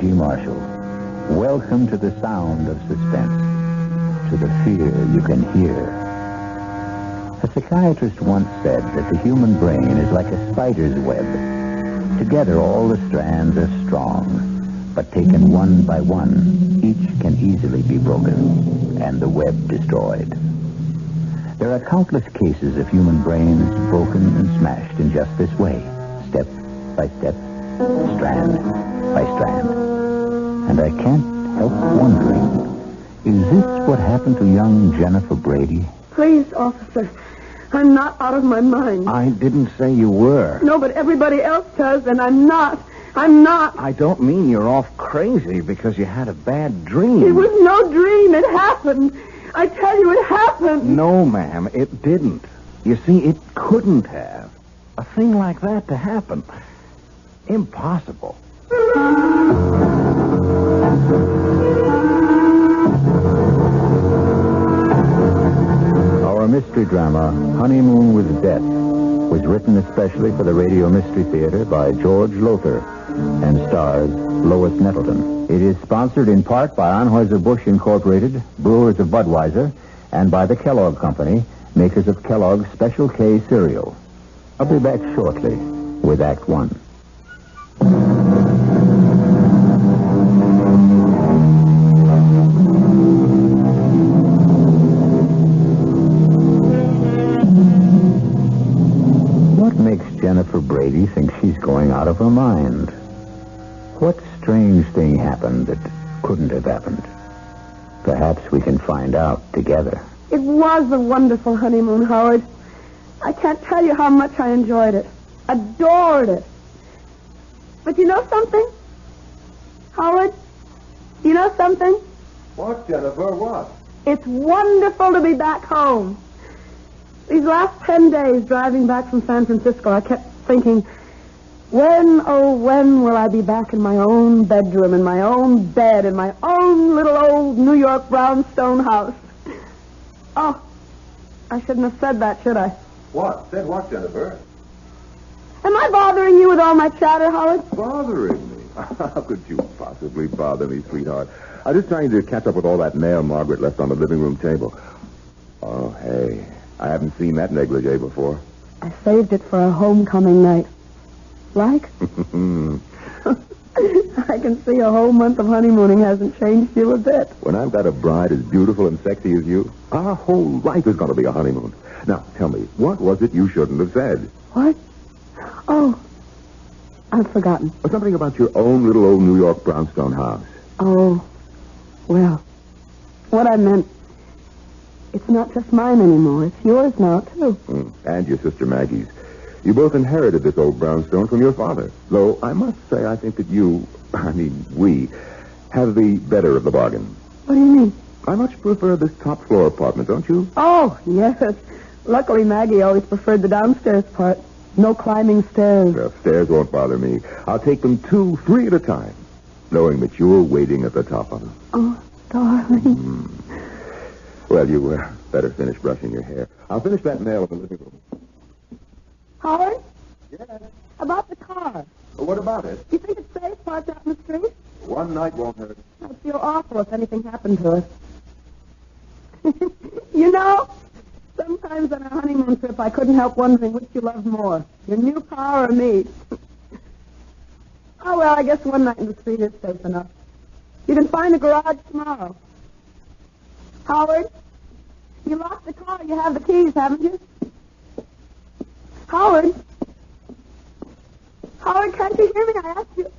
G. Marshall. Welcome to the sound of suspense, to the fear you can hear. A psychiatrist once said that the human brain is like a spider's web. Together, all the strands are strong, but taken one by one, each can easily be broken, and the web destroyed. There are countless cases of human brains broken and smashed in just this way, step by step, strand by strand. And I can't help wondering, is this what happened to young Jennifer Brady? Please, officer, I'm not out of my mind. I didn't say you were. No, but everybody else does, and I'm not. I'm not. I don't mean you're off crazy because you had a bad dream. It was no dream. It happened. I tell you, it happened. No, ma'am, it didn't. You see, it couldn't have. A thing like that to happen. Impossible. Our mystery drama, Honeymoon with Death, was written especially for the Radio Mystery Theater by George Lothar and stars Lois Nettleton. It is sponsored in part by Anheuser-Busch Incorporated, Brewers of Budweiser, and by the Kellogg Company, makers of Kellogg's Special K cereal. I'll be back shortly with Act One. What makes Jennifer Brady think she's going out of her mind? What strange thing happened that couldn't have happened? Perhaps we can find out together. It was a wonderful honeymoon, Howard. I can't tell you how much I enjoyed it. Adored it. But you know something? Howard, you know something? What, Jennifer, what? It's wonderful to be back home. These last 10 days driving back from San Francisco, I kept thinking, when, oh, when will I be back in my own bedroom, in my own bed, in my own little old New York brownstone house? Oh, I shouldn't have said that, should I? What? Said what, Jennifer? Am I bothering you with all my chatter, Howard? Bothering me? How could you possibly bother me, sweetheart? I'm just trying to catch up with all that mail Margaret left on the living room table. Oh, hey, I haven't seen that negligee before. I saved it for a homecoming night. Like? I can see a whole month of honeymooning hasn't changed you a bit. When I've got a bride as beautiful and sexy as you, our whole life is going to be a honeymoon. Now, tell me, what was it you shouldn't have said? What? Oh, I've forgotten. Something about your own little old New York brownstone house. Oh, well, what I meant, it's not just mine anymore. It's yours now, too. And your sister Maggie's. You both inherited this old brownstone from your father. Though I must say I think that we, have the better of the bargain. What do you mean? I much prefer this top floor apartment, don't you? Oh, yes. Luckily, Maggie always preferred the downstairs part. No climbing stairs. Well, stairs won't bother me. I'll take them 2, 3 at a time, knowing that you're waiting at the top of them. Oh, darling. Well, you better finish brushing your hair. I'll finish that mail in the living room. Howard? Yes? About the car. Well, what about it? Do you think it's safe parked out in the street? One night won't hurt. I'd feel awful if anything happened to us. You know, sometimes on a honeymoon trip, I couldn't help wondering which you loved more, your new car or me. Oh, well, I guess one night in the street is safe enough. You can find a garage tomorrow. Howard, you locked the car. You have the keys, haven't you? Howard? Howard, can't you hear me? I asked you.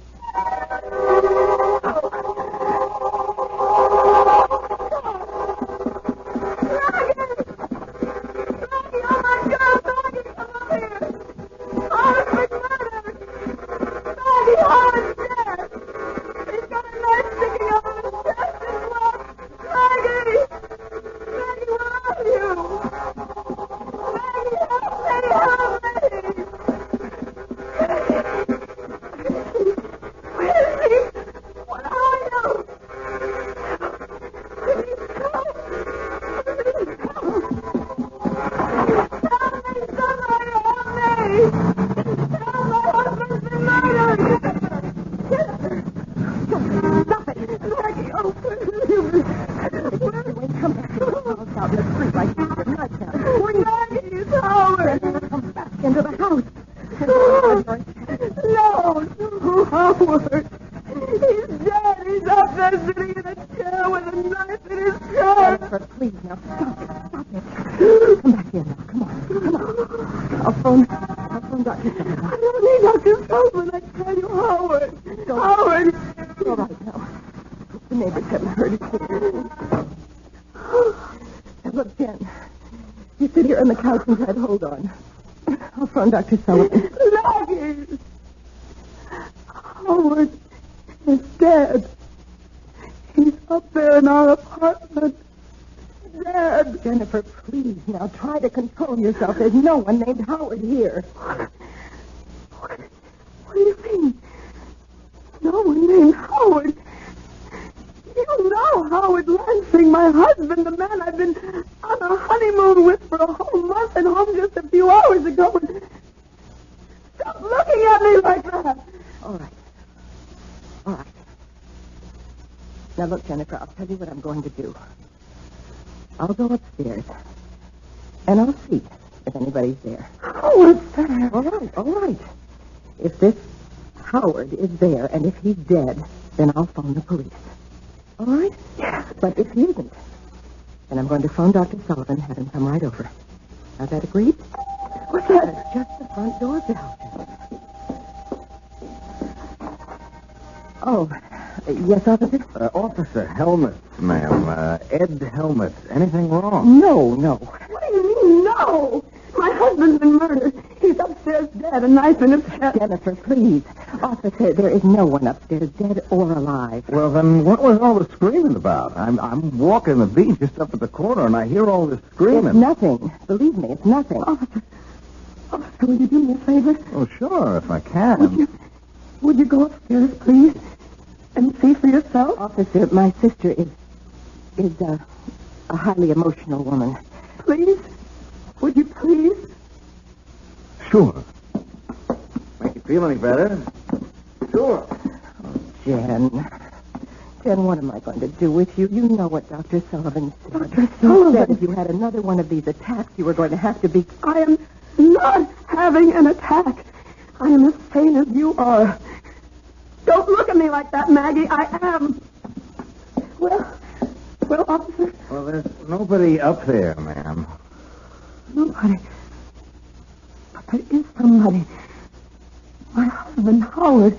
What are you? Come on. I'll phone Dr. Sullivan. I don't need Dr. Sullivan. I tell you, Howard. Howard. All right, now. The neighbors haven't heard it here. Now, look, Jen. You sit here on the couch and try to hold on. I'll phone Dr. Sullivan. Maggie! Howard is dead. He's up there in our apartment. Dead. Jennifer, please, now try to control yourself. There's no one named Howard here. What do you mean? No one named Howard? You know Howard Lansing, my husband, the man I've been on a honeymoon with for a whole month and home just a few hours ago. Stop looking at me like that. All right. Now, look, Jennifer, I'll tell you what I'm going to do. I'll go upstairs, and I'll see if anybody's there. Howard's there. All right. If this Howard is there, and if he's dead, then I'll phone the police. All right? Yes. But if he isn't, then I'm going to phone Dr. Sullivan and have him come right over. Now, that agreed? What's that? It's just the front door bell. Oh, yes, officer? Officer Helmut, ma'am. Ed Helmut. Anything wrong? No. What do you mean, no? My husband's been murdered. He's upstairs dead, a knife in his chest. Jennifer, please. Officer, there is no one upstairs, dead or alive. Well, then what was all the screaming about? I'm walking the beat just up at the corner, and I hear all this screaming. It's nothing. Believe me, it's nothing. Officer, will you do me a favor? Oh, sure, if I can. Would you go upstairs, please, and see for yourself? Officer, my sister is a highly emotional woman. Please? Would you please? Sure. Make you feel any better? Sure. Oh, Jen, what am I going to do with you? You know what Dr. Sullivan said. Dr. Sullivan? He said if you had another one of these attacks, you were going to have to be... I am not having an attack. I am as sane as you are. Don't look at me like that, Maggie. I am. Well, officer. Well, there's nobody up there, ma'am. Nobody. But there is somebody. My husband, Howard.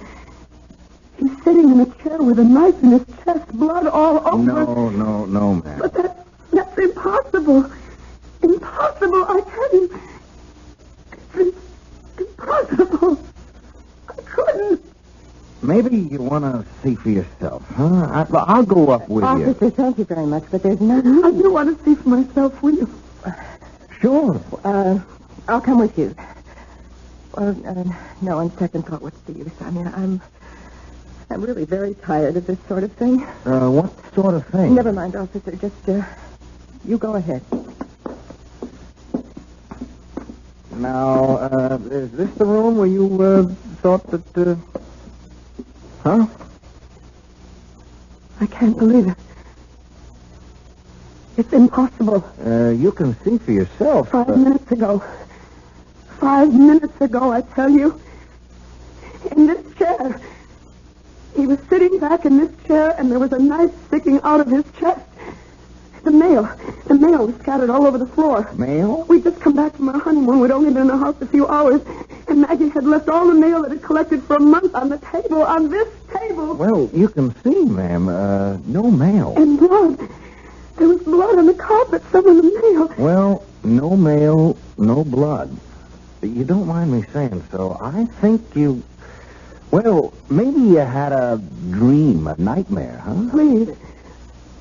He's sitting in a chair with a knife in his chest, blood all over. No, ma'am. But that's impossible. Impossible, I tell you. It's impossible. I couldn't. Maybe you want to see for yourself, huh? I'll go up with you. Officer, thank you very much, but there's no need. I do want to see for myself, will you? Sure. I'll come with you. No, on second thought, what's the use? I mean, I'm really very tired of this sort of thing. What sort of thing? Never mind, officer. Just, you go ahead. Now, is this the room where you, thought that, Huh? I can't believe it. It's impossible. You can see for yourself. 5 minutes ago. 5 minutes ago, I tell you. In this chair. He was sitting back in this chair, and there was a knife sticking out of his chest. The mail was scattered all over the floor. Mail? We'd just come back from our honeymoon. We'd only been in the house a few hours. And Maggie had left all the mail that had collected for a month on the table, on this table. Well, you can see, ma'am, no mail. And blood. There was blood on the carpet, some of the mail. Well, no mail, no blood. You don't mind me saying so. I think you... Well, maybe you had a dream, a nightmare, huh? Please.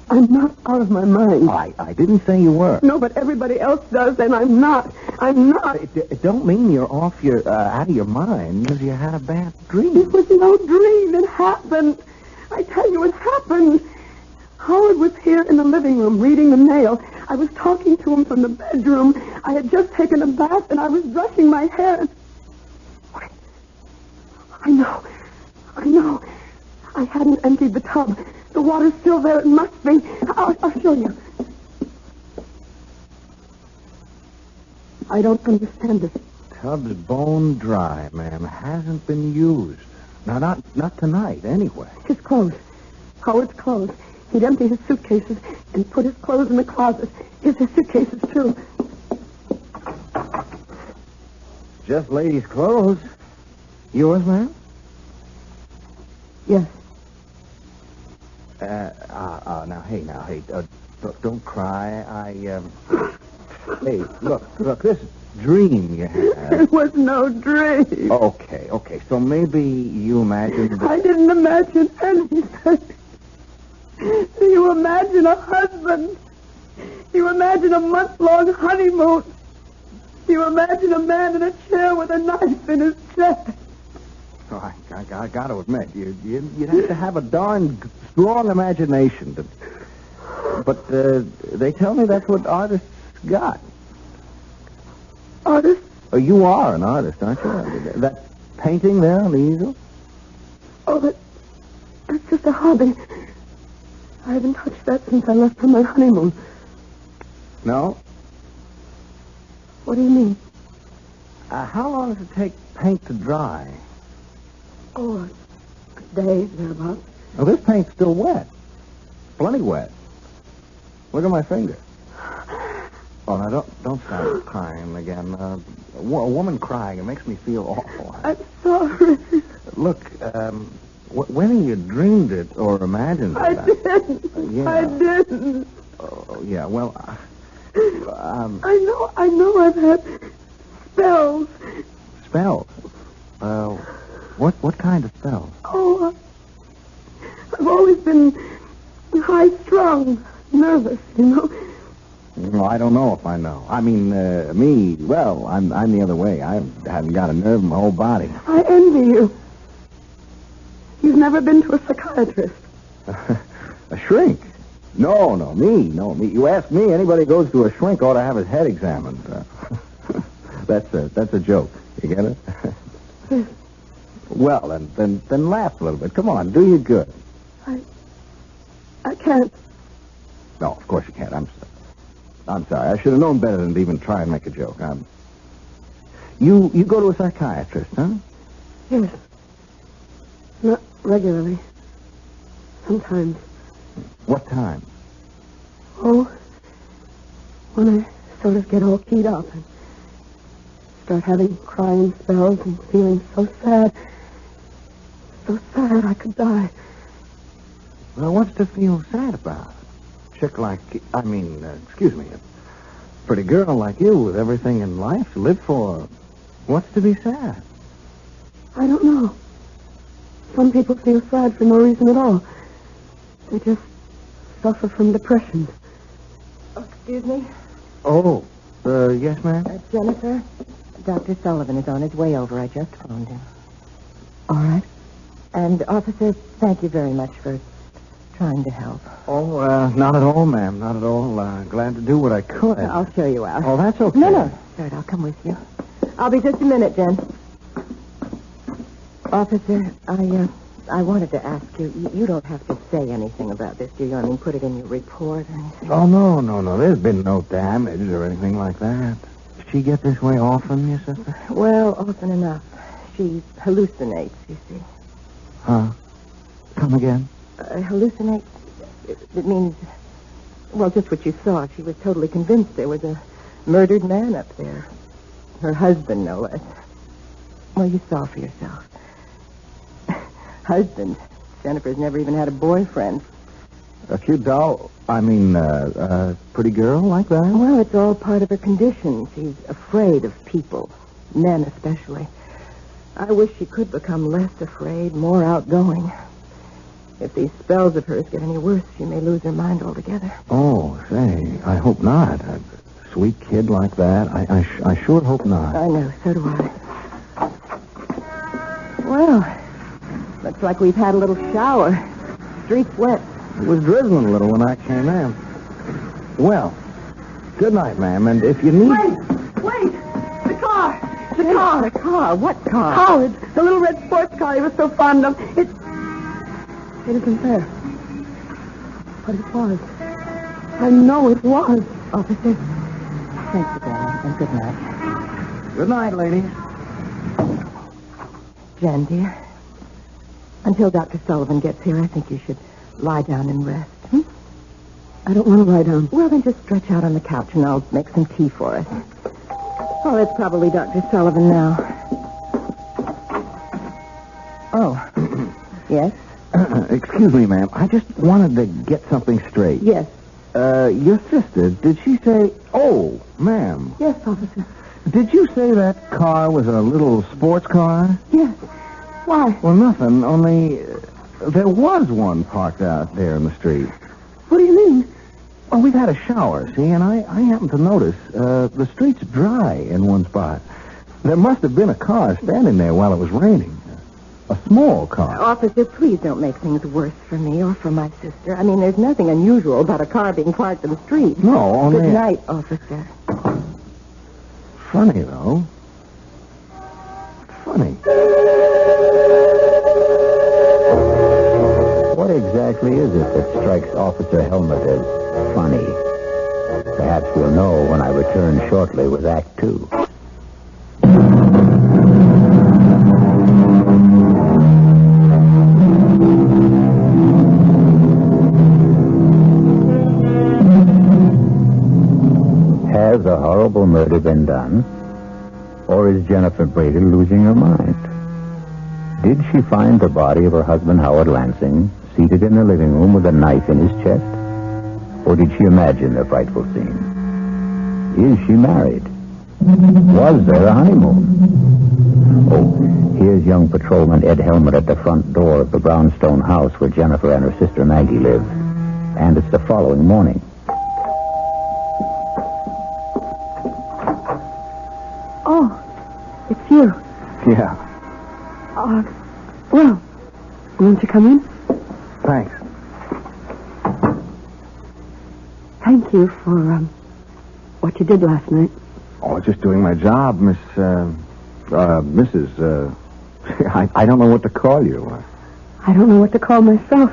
I'm not out of my mind. I didn't say you were. No, but everybody else does, and I'm not. I'm not. It don't mean you're off your out of your mind because you had a bad dream. It was no dream. It happened. I tell you, it happened. Howard was here in the living room reading the mail. I was talking to him from the bedroom. I had just taken a bath, and I was brushing my hair. Wait. I know. I hadn't emptied the tub. The water's still there. It must be. I'll show you. I don't understand it. Tub's bone dry, ma'am. Hasn't been used. Now, not tonight, anyway. His clothes. Howard's clothes. He'd empty his suitcases and put his clothes in the closet. His suitcases, too. Just ladies' clothes. Yours, ma'am? Yes. Now, hey. Don't cry. Hey, look, this dream you had. It was no dream. Okay. So maybe you imagined... I didn't imagine anything. Do you imagine a husband? Do you imagine a month-long honeymoon? Do you imagine a man in a chair with a knife in his chest? Oh, I got to admit, you'd have to have a darn strong imagination. But they tell me that's what artists got. Artist? Oh, you are an artist, aren't you? That painting there on the easel? Oh, that's just a hobby. I haven't touched that since I left for my honeymoon. No? What do you mean? How long does it take paint to dry? Oh, a day, thereabouts. Oh, this paint's still wet. Plenty wet. Look at my finger. Oh, now don't start crying again. A woman crying, it makes me feel awful. I'm sorry. Look, when you dreamed it or imagined it... I didn't. Yeah. I didn't. Oh, yeah, well... I know I've had spells. Spells? What kind of spells? Oh, I've always been high-strung, nervous, you know. No, I don't know if I know. I mean, me, well, I'm the other way. I haven't got a nerve in my whole body. I envy you. You've never been to a psychiatrist. A shrink? No, me. You ask me, anybody who goes to a shrink ought to have his head examined. That's a joke. You get it? Well, then laugh a little bit. Come on, do you good. I can't. No, of course you can't. I'm sorry. I should have known better than to even try and make a joke. You go to a psychiatrist, huh? Yes. Not regularly. Sometimes. What time? Oh, when I sort of get all keyed up and start having crying spells and feeling so sad I could die. Well, what's to feel sad about? Chick like, excuse me, a pretty girl like you with everything in life to live for. What's to be sad? I don't know. Some people feel sad for no reason at all. They just suffer from depression. Oh, excuse me? Oh, yes, ma'am? Jennifer, Dr. Sullivan is on his way over. I just phoned him. All right. And, officer, thank you very much for trying to help. Oh, not at all, ma'am. Not at all. Glad to do what I could. I'll show you out. Oh, that's okay. No. Sorry, I'll come with you. I'll be just a minute, Jen. Officer, I wanted to ask you, you don't have to say anything about this, do you? I mean, put it in your report or anything. Oh, no. There's been no damage or anything like that. Does she get this way often, your sister? Well, often enough. She hallucinates, you see. Huh? Come again? Hallucinate? It means, well, just what you saw. She was totally convinced there was a murdered man up there. Her husband, no less. Well, you saw for yourself. Husband. Jennifer's never even had a boyfriend. A cute doll? A pretty girl like that? Well, it's all part of her condition. She's afraid of people. Men, especially. I wish she could become less afraid, more outgoing. If these spells of hers get any worse, she may lose her mind altogether. Oh, say, I hope not. A sweet kid like that, I sure hope not. I know, so do I. Well, looks like we've had a little shower. Street's wet. It was drizzling a little when I came in. Well, good night, ma'am, and if you need... Wait! The car! The car? What car? Howard, the little red sports car he was so fond of. It isn't there. But it was. I know it was. Officer, thanks again, and good night. Good night, ladies. Jen, dear, until Dr. Sullivan gets here, I think you should lie down and rest. I don't want to lie down. Well, then just stretch out on the couch, and I'll make some tea for us. Oh, it's probably Dr. Sullivan now. Oh. Yes? Excuse me, ma'am. I just wanted to get something straight. Yes. Your sister, did she say... Oh, ma'am. Yes, officer. Did you say that car was a little sports car? Yes. Why? Well, nothing, only there was one parked out there in the street. What do you mean? Oh, we've had a shower, see, and I happened to notice the street's dry in one spot. There must have been a car standing there while it was raining. A small car. Officer, please don't make things worse for me or for my sister. I mean, there's nothing unusual about a car being parked in the street. No, only... Good night, officer. Funny, though. Funny. What exactly is it that strikes Officer Helmut as funny? Perhaps we'll know when I return shortly with Act 2. Has a horrible murder been done? Or is Jennifer Brady losing her mind? Did she find the body of her husband, Howard Lansing, seated in the living room with a knife in his chest? Or did she imagine the frightful scene? Is she married? Was there a honeymoon? Oh, here's young patrolman Ed Helmut at the front door of the brownstone house where Jennifer and her sister Maggie live. And it's the following morning. Oh, it's you. Yeah, Well, won't you come in? thanks. Thank you for, what you did last night. Oh, just doing my job, Mrs. I don't know what to call you. I don't know what to call myself.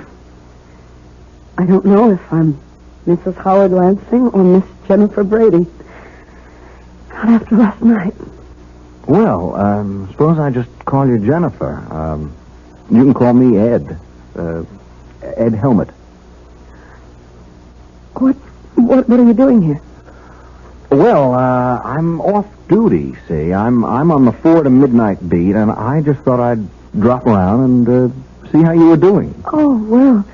I don't know if I'm Mrs. Howard Lansing or Miss Jennifer Brady. Not after last night. Well, suppose I just call you Jennifer. You can call me Ed. Ed Helmut. What are you doing here? Well, I'm off duty, see. I'm on the 4 to midnight beat, and I just thought I'd drop around and see how you were doing. Oh, well,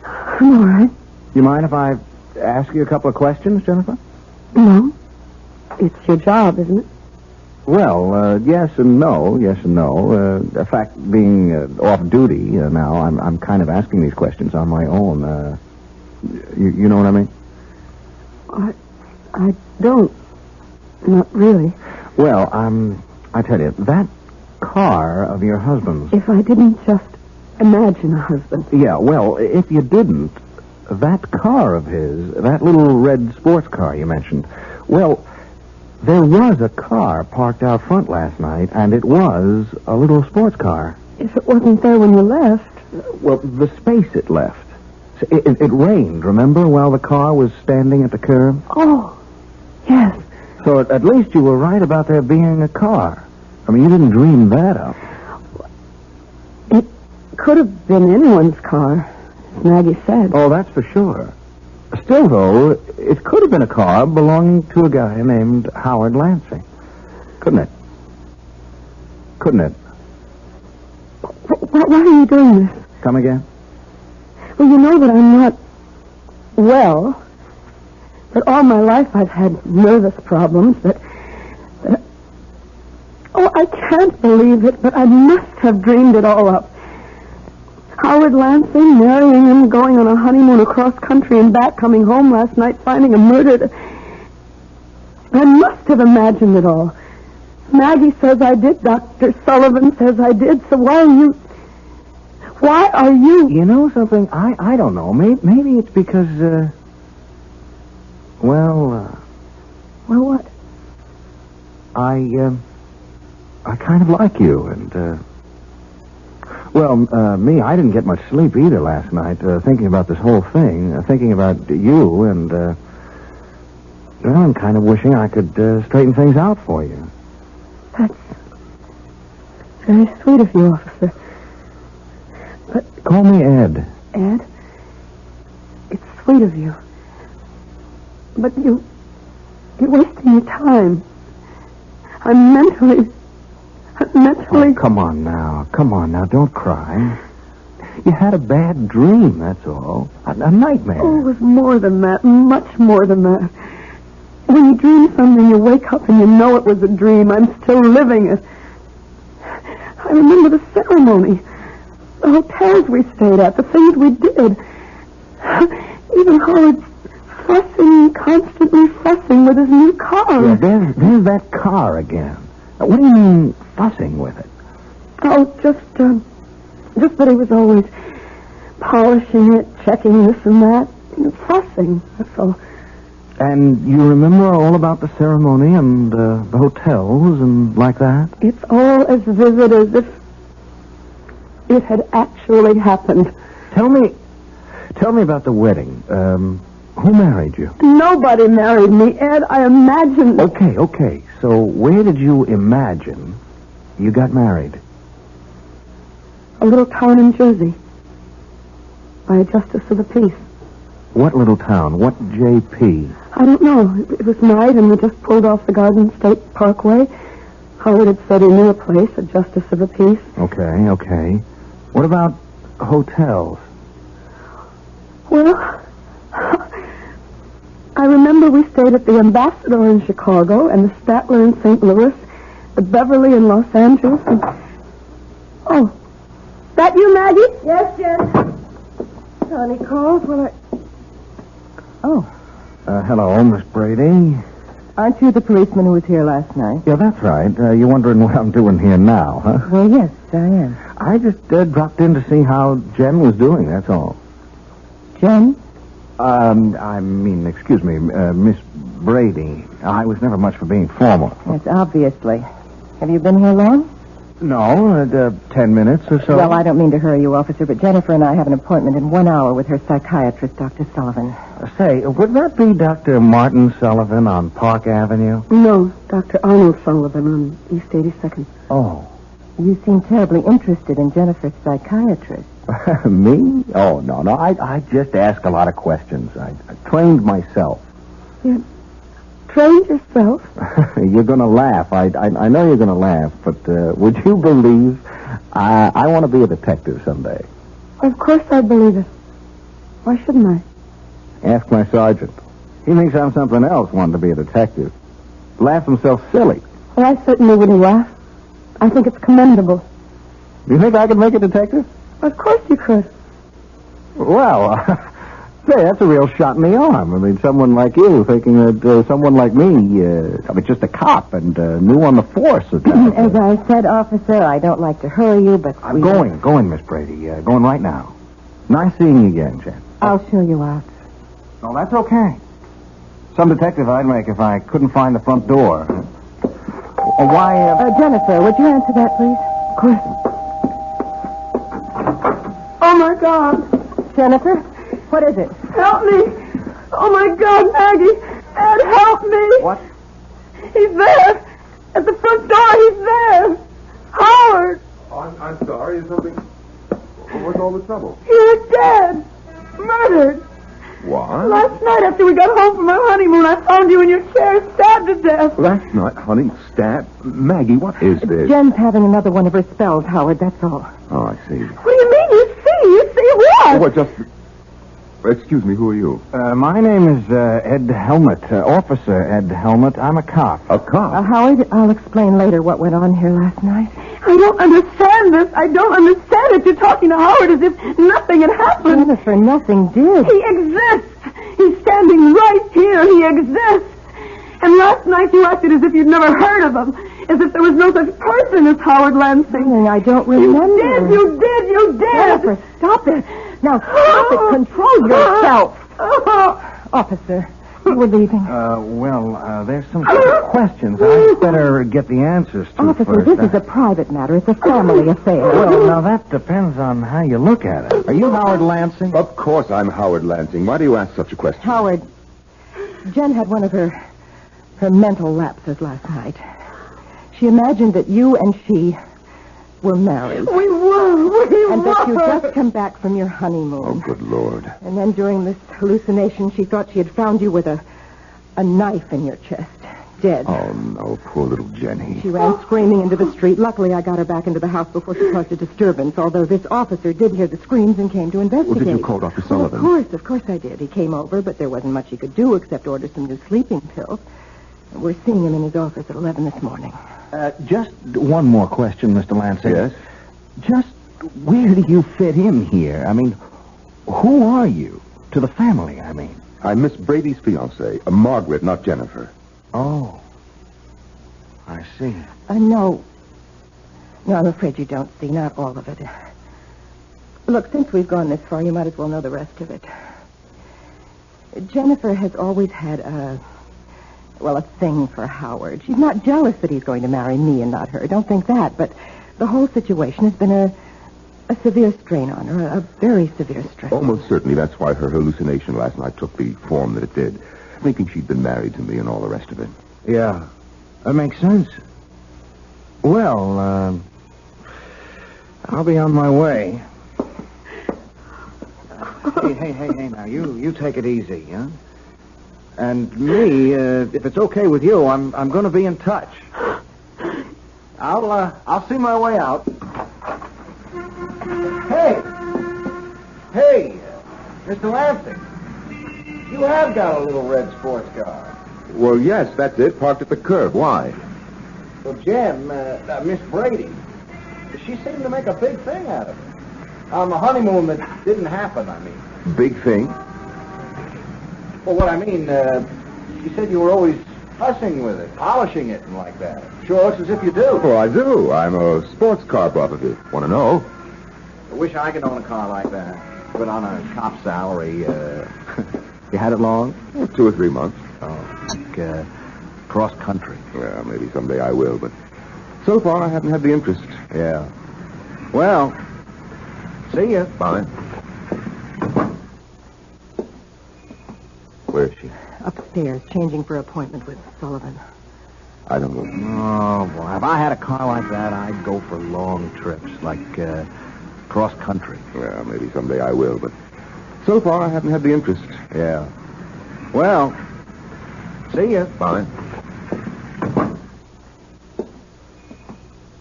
I'm all right. You mind if I ask you a couple of questions, Jennifer? No. It's your job, isn't it? Well, yes and no. In fact, being off duty now, I'm kind of asking these questions on my own. You know what I mean? I don't. Not really. Well, I tell you, that car of your husband's... If I didn't just imagine a husband. Yeah, well, if you didn't, that car of his, that little red sports car you mentioned, well, there was a car parked out front last night, and it was a little sports car. If it wasn't there when you left... Well, the space it left. It rained, remember, while the car was standing at the curb? Oh, yes. So at least you were right about there being a car. I mean, you didn't dream that up. It could have been anyone's car, as Maggie said. Oh, that's for sure. Still, though, it could have been a car belonging to a guy named Howard Lansing. Couldn't it? Why are you doing this? Come again? Well, you know that I'm not well. That all my life I've had nervous problems. Oh, I can't believe it, but I must have dreamed it all up. Howard Lansing, marrying him, going on a honeymoon across country and back, coming home last night, finding him murdered. I must have imagined it all. Maggie says I did. Dr. Sullivan says I did. So why are you... You know something? I don't know. Maybe it's because, well, what? I kind of like you, and, me, I didn't get much sleep either last night, thinking about this whole thing, thinking about you, and, I'm kind of wishing I could straighten things out for you. That's very sweet of you, officer. But... Call me Ed. Ed? It's sweet of you. But you're wasting your time. I'm mentally... Oh, come on now. Don't cry. You had a bad dream, that's all. A nightmare. Oh, it was more than that. Much more than that. When you dream something, you wake up and you know it was a dream. I'm still living it. I remember the ceremony. The hotels we stayed at. The things we did. Even Howard constantly fussing with his new car. Yeah, there's that car again. What do you mean, fussing with it? Oh, just that he was always polishing it, checking this and that. Fussing, that's all. And you remember all about the ceremony and the hotels and like that? It's all as vivid as if it had actually happened. Tell me about the wedding. Who married you? Nobody married me, Ed. I imagined... Okay. So where did you imagine you got married? A little town in Jersey. By a justice of the peace. What little town? What JP? I don't know. It was night, and we just pulled off the Garden State Parkway. Howard had said he knew a place, a justice of the peace. Okay. What about hotels? Well, I remember we stayed at the Ambassador in Chicago and the Statler in St. Louis, the Beverly in Los Angeles. And... Oh, that you, Maggie? Yes, Jen. Connie calls. Hello, Miss Brady. Aren't you the policeman who was here last night? Yeah, that's right. You're wondering what I'm doing here now, huh? Well, yes, I am. I just dropped in to see how Jen was doing, that's all. Jen? Excuse me, Miss Brady. I was never much for being formal. Yes, obviously. Have you been here long? No, 10 minutes or so. Well, I don't mean to hurry you, officer, but Jennifer and I have an appointment in 1 hour with her psychiatrist, Dr. Sullivan. Say, would that be Dr. Martin Sullivan on Park Avenue? No, Dr. Arnold Sullivan on East 82nd. Oh. You seem terribly interested in Jennifer's psychiatrist. Me? Oh, no. I just ask a lot of questions. I trained myself. You trained yourself? You're going to laugh. I know you're going to laugh, but would you believe I want to be a detective someday? Of course I believe it. Why shouldn't I? Ask my sergeant. He thinks I'm something else wanting to be a detective. Laughs himself silly. Well, I certainly wouldn't laugh. I think it's commendable. You think I could make a detective? Of course you could. Well, say, that's a real shot in the arm. I mean, someone like you thinking that someone like me, just a cop and new on the force. As I said, officer, I don't like to hurry you, but I'm going, Miss Brady. Going right now. Nice seeing you again, Jen. I'll show you out. Oh, that's okay. Some detective I'd make if I couldn't find the front door. Why, Jennifer, would you answer that, please? Of course. Oh, my God. Jennifer, what is it? Help me. Oh, my God, Maggie. Ed, help me. What? He's there. At the front door, he's there. Howard. Oh, I'm sorry. Is something... What's all the trouble? You're dead. Murdered. What? Last night after we got home from our honeymoon, I found you in your chair, stabbed to death. Last night, honey, Maggie, what is this? Jen's having another one of her spells, Howard, that's all. Oh, I see. What do you mean, you see? You see what? Oh, just... Excuse me, who are you? My name is Ed Helmut, Officer Ed Helmut. I'm a cop. A cop? Howard, I'll explain later what went on here last night. I don't understand this. I don't understand it. You're talking to Howard as if nothing had happened. Jennifer, nothing did. He exists. He's standing right here. He exists. And last night you acted as if you'd never heard of him. As if there was no such person as Howard Lansing. I don't remember. You did. Jennifer, stop it. Now, stop it. Control yourself. Officer, you were leaving. There's some questions I'd better get the answers to Officer, first. this is a private matter. It's a family affair. Well, now that depends on how you look at it. Are you Howard Lansing? Of course I'm Howard Lansing. Why do you ask such a question? Howard, Jen had one of her mental lapses last night. She imagined that you and she were married. We were. And that you'd just come back from your honeymoon. Oh, good Lord. And then during this hallucination, she thought she had found you with a knife in your chest. dead. Oh, no, poor little Jenny. She ran screaming into the street. Luckily, I got her back into the house before she caused a disturbance, although this officer did hear the screams and came to investigate. Well, did you call Dr. Sullivan? Of course I did. He came over, but there wasn't much he could do except order some new sleeping pills. We're seeing him in his office at 11 this morning. Just one more question, Mr. Lansing. Yes? Just where do you fit in here? I mean, who are you? To the family, I mean. I'm Miss Brady's fiancée, Margaret, not Jennifer. Oh. I see. No, I'm afraid you don't see. Not all of it. Look, since we've gone this far, you might as well know the rest of it. Jennifer has always had a thing for Howard. She's not jealous that he's going to marry me and not her. Don't think that. But the whole situation has been a severe strain on her, a very severe strain. Almost certainly that's why her hallucination last night took the form that it did, thinking she'd been married to me and all the rest of it. Yeah, that makes sense. Well, I'll be on my way. Hey, now, you take it easy, huh? And me, if it's okay with you, I'm going to be in touch. I'll see my way out. Hey, Mr. Lansing, you have got a little red sports car. Well, yes, that's it, parked at the curb. Why? Well, Jen, Miss Brady, she seemed to make a big thing out of it. On the honeymoon that didn't happen, I mean. Big thing? Well, what I mean, she said you were always fussing with it, polishing it and like that. Sure looks as if you do. Oh, I do. I'm a sports car buff, if you want to know. I wish I could own a car like that. But on a cop salary, you had it long? 2 or 3 months. Oh, like, cross country. Well, maybe someday I will, but so far I haven't had the interest. Yeah. Well, see ya. Bye. Where is she? Upstairs, changing for appointment with Sullivan. I don't know. Oh, boy. If I had a car like that, I'd go for long trips, like cross country. Well, maybe someday I will, but so far I haven't had the interest. Yeah. Well, see ya. Bye.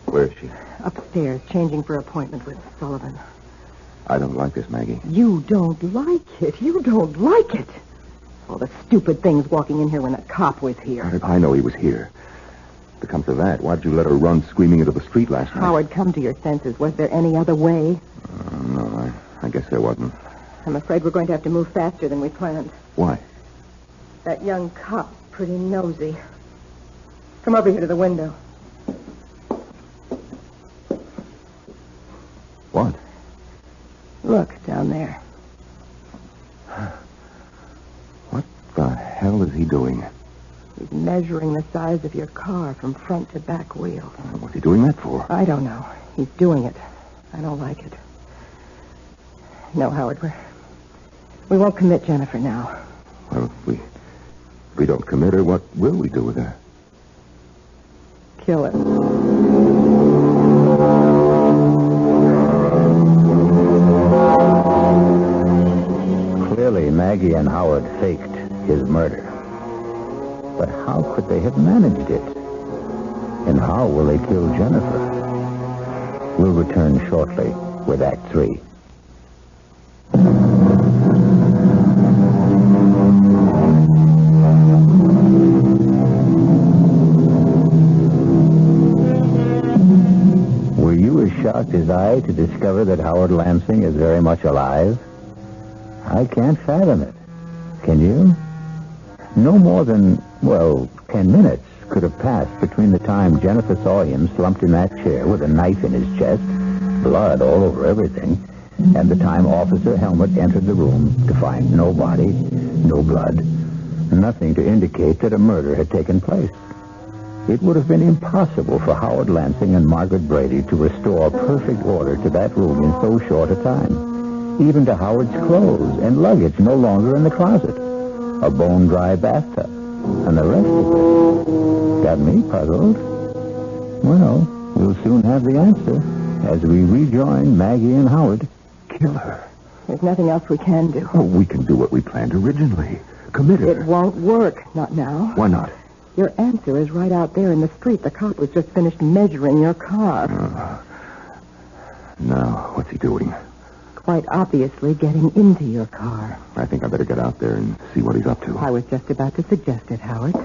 Where is she? Upstairs, changing for appointment with Sullivan. I don't like this, Maggie. You don't like it. You don't like it. All the stupid things walking in here when a cop was here. I know he was here. If it comes to that, why'd you let her run screaming into the street last night? Howard, come to your senses. Was there any other way? No, I guess there wasn't. I'm afraid we're going to have to move faster than we planned. Why? That young cop's pretty nosy. Come over here to the window. What? Look, down there. What the hell is he doing? He's measuring the size of your car from front to back wheel. What's he doing that for? I don't know. He's doing it. I don't like it. No, Howard, we won't commit Jennifer now. Well, if we don't commit her, what will we do with her? Kill her. Clearly, Maggie and Howard faked his murder. But how could they have managed it? And how will they kill Jennifer? We'll return shortly with Act 3. Were you as shocked as I to discover that Howard Lansing is very much alive? I can't fathom it. Can you? No more than, 10 minutes could have passed between the time Jennifer saw him slumped in that chair with a knife in his chest, blood all over everything, and the time Officer Helmut entered the room to find no body, no blood, nothing to indicate that a murder had taken place. It would have been impossible for Howard Lansing and Margaret Brady to restore perfect order to that room in so short a time. Even to Howard's clothes and luggage no longer in the closet. A bone-dry bathtub. And the rest of it got me puzzled. Well, we'll soon have the answer as we rejoin Maggie and Howard. Kill her. There's nothing else we can do. Oh, we can do what we planned originally. Commit her. It won't work. Not now. Why not? Your answer is right out there in the street. The cop was just finished measuring your car. Now, what's he doing? Quite obviously getting into your car. I think I better get out there and see what he's up to. I was just about to suggest it, Howard.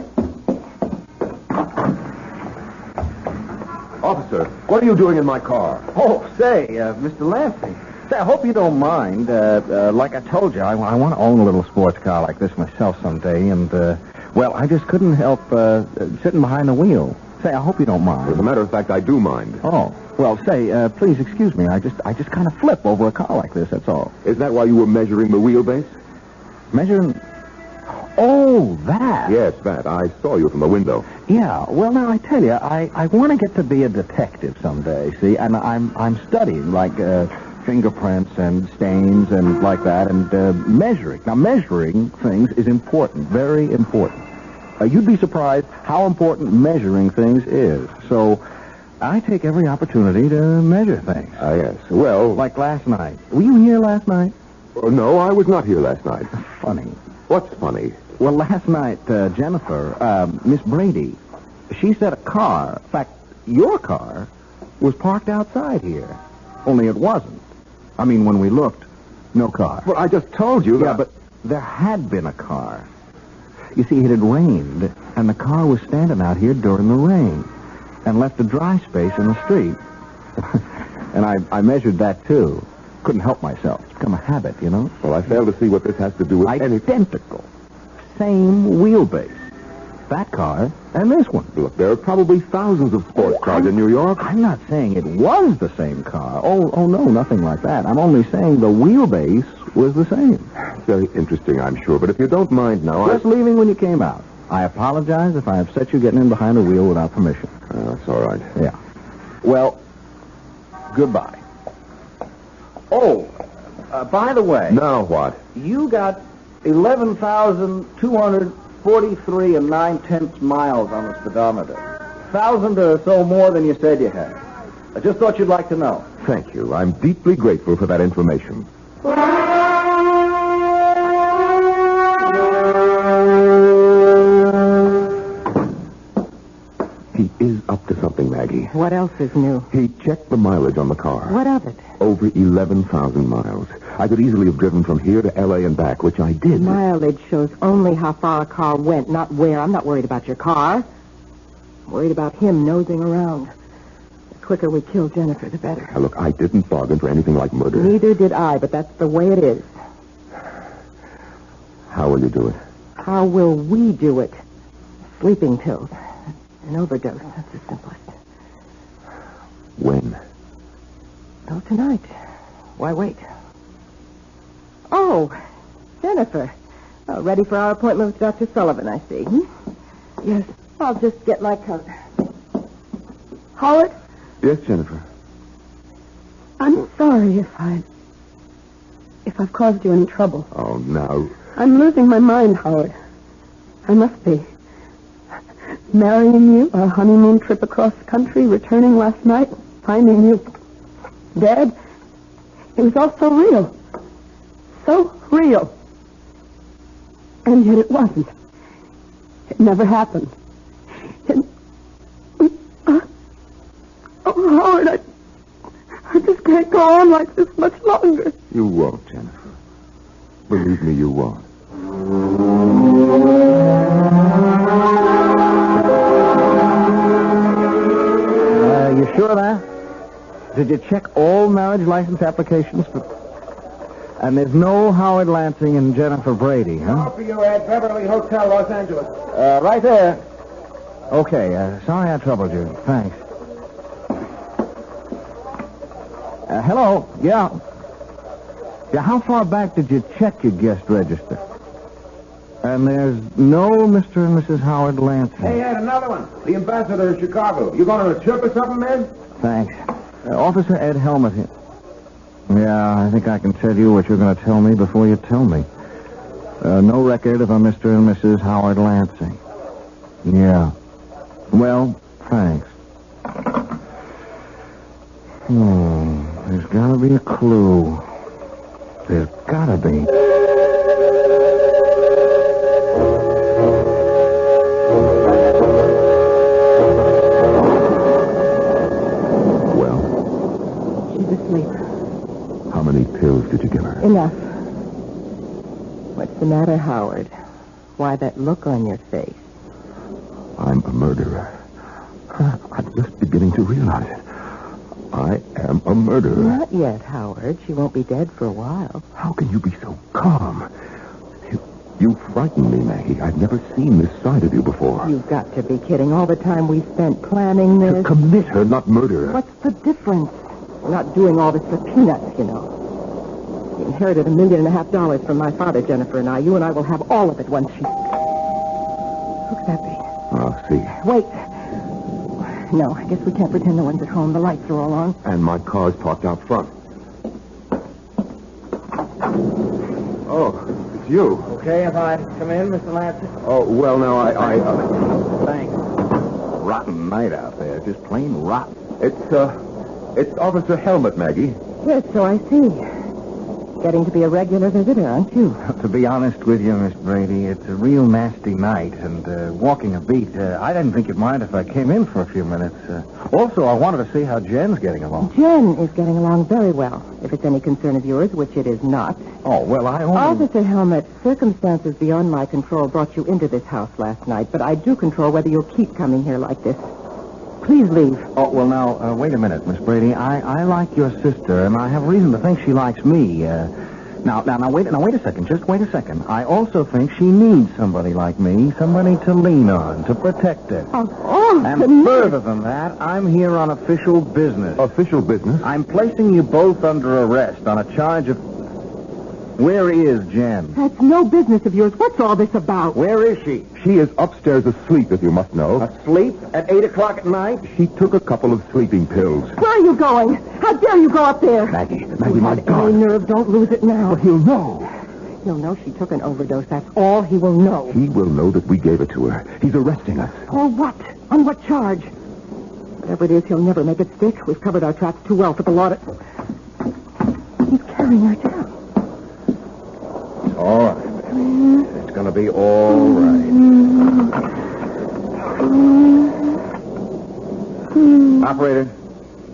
Officer, what are you doing in my car? Oh, say, Mr. Lansing. Say, I hope you don't mind. Like I told you, I want to own a little sports car like this myself someday, and, well, I just couldn't help sitting behind the wheel. Say, I hope you don't mind. As a matter of fact, I do mind. Oh, well, say, please excuse me. I just kind of flip over a car like this, that's all. Is that why you were measuring the wheelbase? Measuring... Oh, that. Yes, that. I saw you from the window. Yeah, well, now, I tell you, I want to get to be a detective someday, see, and I'm studying, like, fingerprints and stains and like that, and measuring. Now, measuring things is important, very important. You'd be surprised how important measuring things is. So, I take every opportunity to measure things. Yes. Well... Like last night. Were you here last night? No, I was not here last night. Funny. What's funny? Well, last night, Jennifer, Miss Brady, she said a car, in fact, your car, was parked outside here. Only it wasn't. I mean, when we looked, no car. Well, I just told you that... Yeah, but there had been a car. You see, it had rained, and the car was standing out here during the rain and left a dry space in the street. And I measured that, too. Couldn't help myself. It's become a habit, you know? Well, I fail to see what this has to do with Identical. Same wheelbase. That car and this one. Look, there are probably thousands of sports cars in New York. I'm not saying it was the same car. Oh, no, nothing like that. I'm only saying the wheelbase was the same. Very interesting, I'm sure. But if you don't mind now, Just leaving when you came out. I apologize if I upset you getting in behind the wheel without permission. That's all right. Yeah. Well, goodbye. Oh, by the way... Now what? You got 11,243 and 9/10 miles on the speedometer. 1,000 or so more than you said you had. I just thought you'd like to know. Thank you. I'm deeply grateful for that information. He is up to something, Maggie. What else is new? He checked the mileage on the car. What of it? Over 11,000 miles. I could easily have driven from here to L.A. and back, which I did. Mileage shows only how far a car went, not where. I'm not worried about your car. I'm worried about him nosing around. The quicker we kill Jennifer, the better. Now, look, I didn't bargain for anything like murder. Neither did I, but that's the way it is. How will you do it? How will we do it? Sleeping pills. An overdose. That's the simplest. When? Oh, tonight. Why wait? Oh, Jennifer. Oh, ready for our appointment with Dr. Sullivan, I see. Yes. I'll just get my coat. Howard? Yes, Jennifer. I'm sorry if I've caused you any trouble. Oh, now. I'm losing my mind, Howard. I must be. Marrying you, a honeymoon trip across the country, returning last night, finding you dead. It was all so real. So real. And yet it wasn't. It never happened. Oh, Howard, I just can't go on like this much longer. You won't, Jennifer. Believe me, you won't. You sure of that? Did you check all marriage license applications? And there's no Howard Lansing and Jennifer Brady, huh? For you at Beverly Hotel, Los Angeles. Right there. Okay, sorry I troubled you. Thanks. Hello? Yeah. Yeah, how far back did you check your guest register? And there's no Mr. and Mrs. Howard Lansing. Hey, Ed, another one. The ambassador in Chicago. You going on a trip or something, man? Thanks. Officer Ed Helmut here. Yeah, I think I can tell you what you're going to tell me before you tell me. No record of a Mr. and Mrs. Howard Lansing. Yeah. Well, thanks. There's got to be a clue. There's got to be. pills did you give her? Enough. What's the matter, Howard? Why that look on your face? I'm a murderer. I'm just beginning to realize it. I am a murderer. Not yet, Howard. She won't be dead for a while. How can you be so calm? You frighten me, Maggie. I've never seen this side of you before. You've got to be kidding. All the time we spent planning this. To commit her, not murder her. What's the difference? We're not doing all this for peanuts, you know. We inherited $1.5 million from my father, Jennifer and I. You and I will have all of it once she... Who could that be? I'll see. Wait. No, I guess we can't pretend no one's at home. The lights are all on. And my car's parked out front. Oh, it's you. Okay, if I come in, Mr. Lansing? Oh, well, now, Thanks. Rotten night out there. Just plain rotten. It's Officer Helmut, Maggie. Yes, so I see. Getting to be a regular visitor, aren't you? To be honest with you, Miss Brady, it's a real nasty night, and walking a beat, I didn't think you'd mind if I came in for a few minutes. Also, I wanted to see how Jen's getting along. Jen is getting along very well, if it's any concern of yours, which it is not. Oh, well, I only... Officer Helmut, circumstances beyond my control brought you into this house last night, but I do control whether you'll keep coming here like this. Please leave. Oh, well, now, wait a minute, Miss Brady. I like your sister, and I have reason to think she likes me. Now, wait a second. Just wait a second. I also think she needs somebody like me, somebody to lean on, to protect her. And further than that, I'm here on official business. Official business? I'm placing you both under arrest on a charge of... Where is Jen? That's no business of yours. What's all this about? Where is she? She is upstairs asleep, if you must know. Asleep at 8 o'clock at night? She took a couple of sleeping pills. Where are you going? How dare you go up there? Maggie, my Any God. nerve, don't lose it now. But he'll know. He'll know she took an overdose. That's all he will know. He will know that we gave it to her. He's arresting us. For what? On what charge? Whatever it is, he'll never make it stick. We've covered our tracks too well for the law to... He's carrying her down. All right, baby. It's going to be all right. Operator,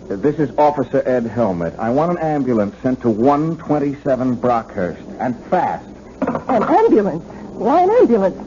this is Officer Ed Helmut. I want an ambulance sent to 127 Brockhurst, and fast. An ambulance? Why an ambulance?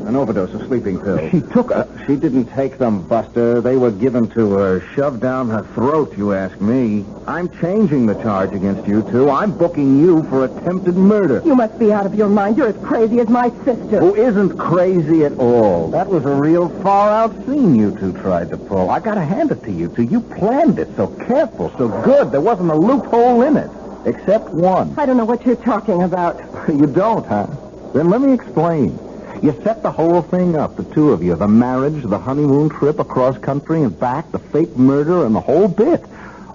An overdose of sleeping pills. She took a... She didn't take them, Buster. They were given to her, shoved down her throat, you ask me. I'm changing the charge against you two. I'm booking you for attempted murder. You must be out of your mind. You're as crazy as my sister. Who isn't crazy at all. That was a real far-out scene you two tried to pull. I gotta hand it to you two. You planned it so careful, so good. There wasn't a loophole in it, except one. I don't know what you're talking about. You don't, huh? Then let me explain. You set the whole thing up, the two of you. The marriage, the honeymoon trip across country and back, the fake murder, and the whole bit.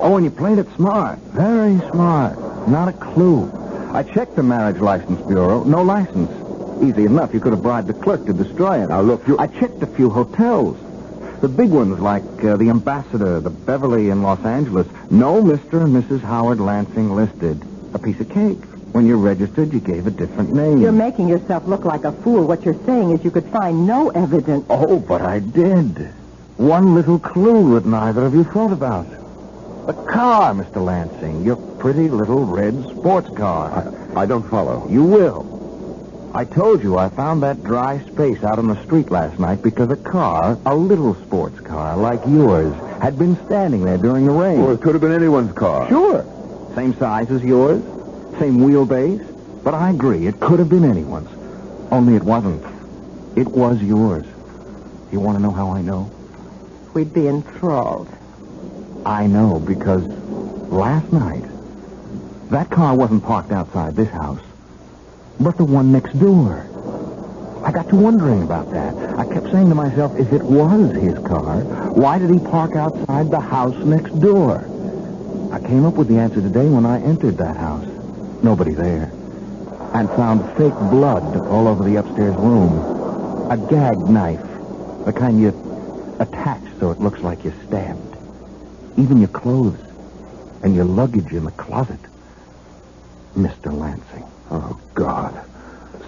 Oh, and you played it smart. Very smart. Not a clue. I checked the Marriage License Bureau. No license. Easy enough. You could have bribed the clerk to destroy it. Now, look, I checked a few hotels. The big ones like the Ambassador, the Beverly in Los Angeles. No Mr. and Mrs. Howard Lansing listed. A piece of cake. When you registered, you gave a different name. You're making yourself look like a fool. What you're saying is you could find no evidence. Oh, but I did. One little clue that neither of you thought about. The car, Mr. Lansing. Your pretty little red sports car. I don't follow. You will. I told you I found that dry space out on the street last night because a car, a little sports car like yours, had been standing there during the rain. Well, it could have been anyone's car. Sure. Same size as yours. Same wheelbase. But I agree, it could have been anyone's. Only it wasn't. It was yours. You want to know how I know? We'd be enthralled. I know because last night, that car wasn't parked outside this house, but the one next door. I got to wondering about that. I kept saying to myself, if it was his car, why did he park outside the house next door? I came up with the answer today when I entered that house. Nobody there. And found fake blood all over the upstairs room. A gag knife. The kind you attach so it looks like you're stabbed. Even your clothes. And your luggage in the closet. Mr. Lansing. Oh, God.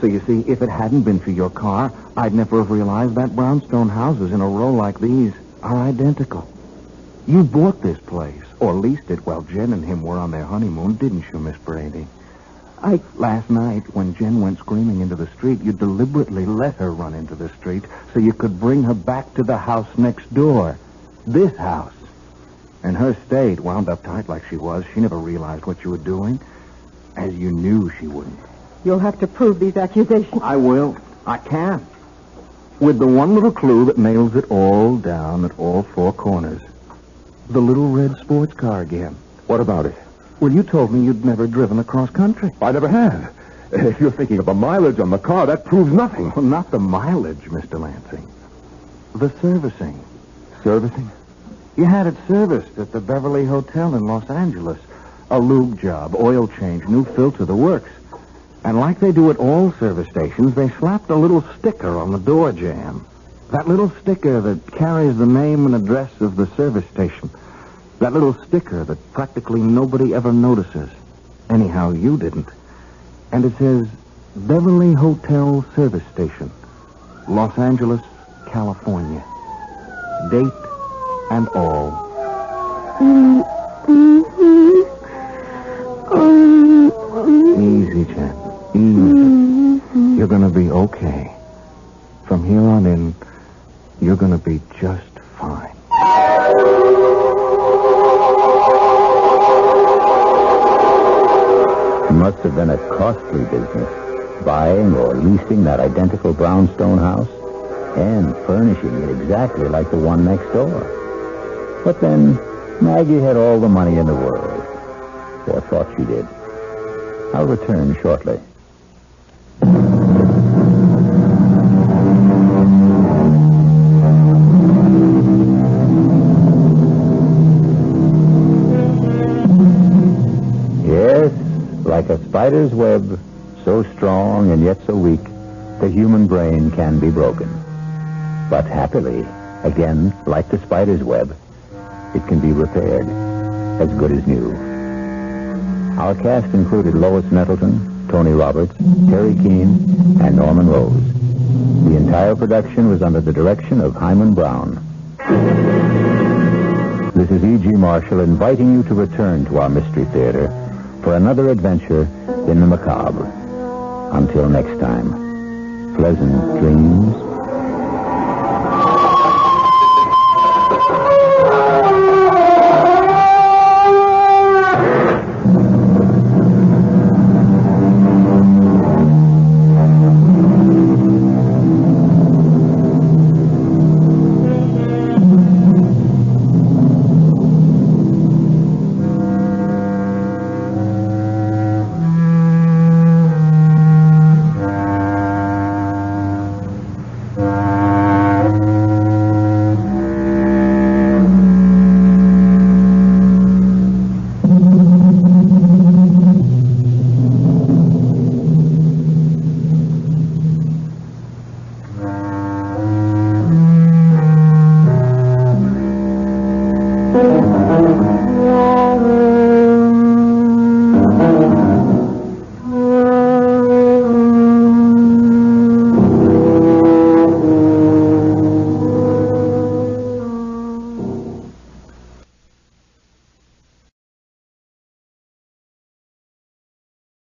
So you see, if it hadn't been for your car, I'd never have realized that brownstone houses in a row like these are identical. You bought this place, or leased it while Jen and him were on their honeymoon, didn't you, Miss Brady? Last night, when Jen went screaming into the street, you deliberately let her run into the street so you could bring her back to the house next door. This house. In her state, wound up tight like she was, she never realized what you were doing, as you knew she wouldn't. You'll have to prove these accusations. I will. I can. With the one little clue that nails it all down at all four corners. The little red sports car again. What about it? Well, you told me you'd never driven across country. I never have. If you're thinking of the mileage on the car, that proves nothing. Well, not the mileage, Mr. Lansing. The servicing. Servicing? You had it serviced at the Beverly Hotel in Los Angeles. A lube job, oil change, new filter, the works. And like they do at all service stations, they slapped a little sticker on the door jamb. That little sticker that carries the name and address of the service station. That little sticker that practically nobody ever notices. Anyhow, you didn't. And it says, Beverly Hotel Service Station, Los Angeles, California. Date and all. Easy, Jen. Easy. You're going to be okay. From here on in, you're going to be just fine. Must have been a costly business, buying or leasing that identical brownstone house and furnishing it exactly like the one next door. But then, Maggie had all the money in the world, or thought she did. I'll return shortly. Yes, like a spider's web, so strong and yet so weak, the human brain can be broken. But happily, again, like the spider's web, it can be repaired, as good as new. Our cast included Lois Nettleton, Tony Roberts, Terry Keane, and Norman Rose. The entire production was under the direction of Himan Brown. This is E.G. Marshall inviting you to return to our Mystery Theater for another adventure in the macabre. Until next time, pleasant dreams.